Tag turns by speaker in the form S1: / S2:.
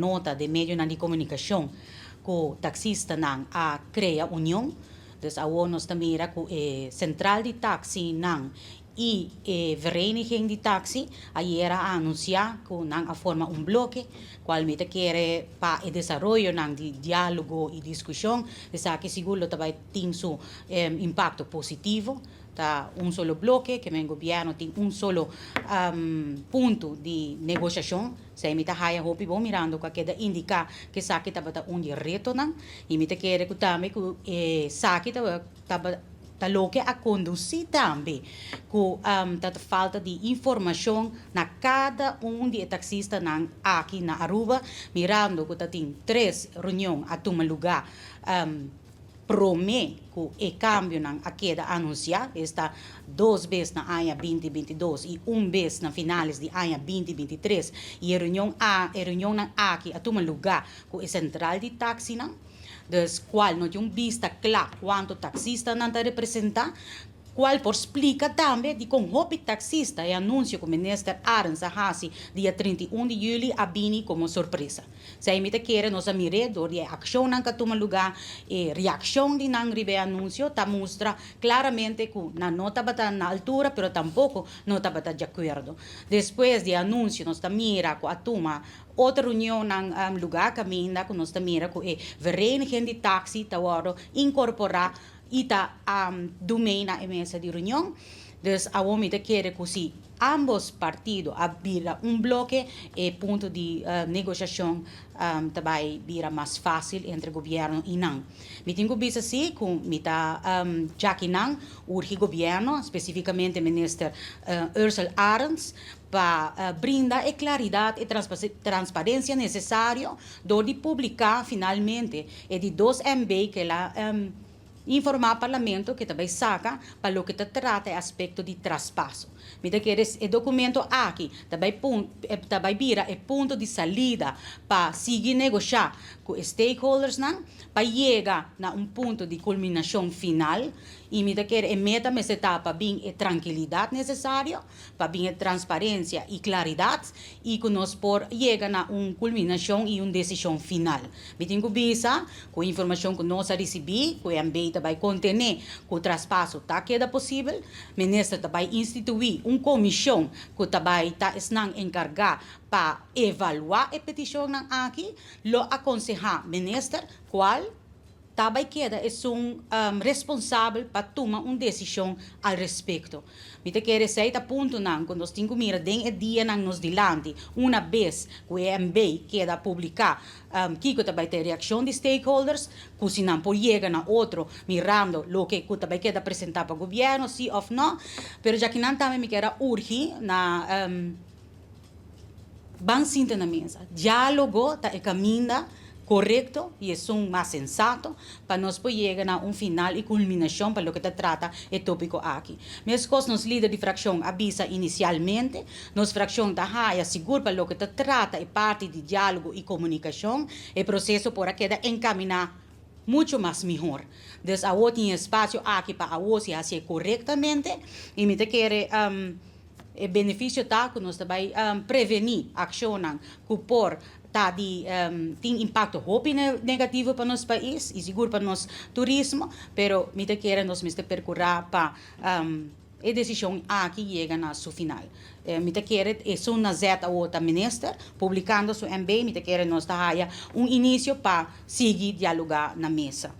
S1: nota de meio de comunicação com taxista nang a crea união. Dus awo nos tamira ku central de taxi nang e vereniging de taxi ayer a anunciar que nang a forma un bloque cual mita quiere pa el desarrollo nang de diálogo y discusión de que seguro tabay tin su impacto positivo ta un solo bloque que el gobierno tiene un solo punto de negociación se mita haya hopi bo mirando que queda indica que saque tabata un reto nang y mita quiere que también que saque tabata lo que a conduzir também com a falta de informação na cada de taxistas aqui na Aruba, mirando que tem 3 reuniões a tomar lugar promete que o câmbio a queda anunciar está 2 vezes na ano 2022 e 1 vez na finais de ano 2023 e a reunião aqui a tomar lugar com a central de táxi dus qual não tem vista clara quanto taxista não está representar, qual por explica também de como o taxista e anúncio que o ministro Arens Ahasi dia 31 de julho a bini como surpresa. Se a imita quer nos amiredor de ação não que toma lugar e reação de não ribe anúncio tá mostra claramente que não estava na altura, pero tampouco não estava de acordo. Depois de anúncio nós tá mira que a toma outra reunião no lugar caminha que nós tá mira que a vereniging de taxi tá incorporar ita domein na mesa de reunião. Dus a omita quer que se ambos partidos abrirem bloque e ponto de negociação também vira mais fácil entre governo e não. Me tenho visto assim com mita já que não urge governo, especificamente ministro Ursula Arens, para brindar a claridade e transparência necessária de publicar finalmente e de 2 MB que ela informar ao parlamento que também saca para o que trata o aspecto de traspasso. Mira que esse documento aqui também vira o ponto de saída para seguir negociar com os stakeholders para chegar a ponto de culminação final e mira que a meta está para bem a tranquilidade necessária, para bem a transparência e claridade e que nós por chegar a culminação e decisão final. Me tenho visa com a informação que nós recebemos, que o MB vai conter que o traspasso está queda possível, o ministro vai instituir comissão que também está encarregada para evaluar a petição aqui, lo aconselhar ministro qual também queda é responsável para tomar decisão ao respeito. Me te quer dizer ponto quando nós temos mira den dia nos dilante, uma vez que o MB queda publicar que também tem reação de stakeholders, que se não por chegar a outro mirando lo que também queda apresentar para o governo, sim ou não, pero já que não também me quer urgir na ban sinta na mesa, diálogo tá caminha correto e é mais sensato para nós poder chegar a final e culminação para o que trata o tópico aqui. Mas quando nos líder de fração avisa inicialmente, nos fração está seguro para o que trata e parte de diálogo e comunicação, o processo por queda encaminhar muito mais melhor. Então, a outra tem espaço aqui para a outra se fazer corretamente e me quer o benefício está que nós também prevenir ação que por tem impacto negativo para nosso país e seguro para nosso turismo, pero me quer nós percorrer para a decisão aqui chega na sua final. Me quer é uma zeta outra ministra publicando seu MB, me quer nós início para seguir dialogar na mesa.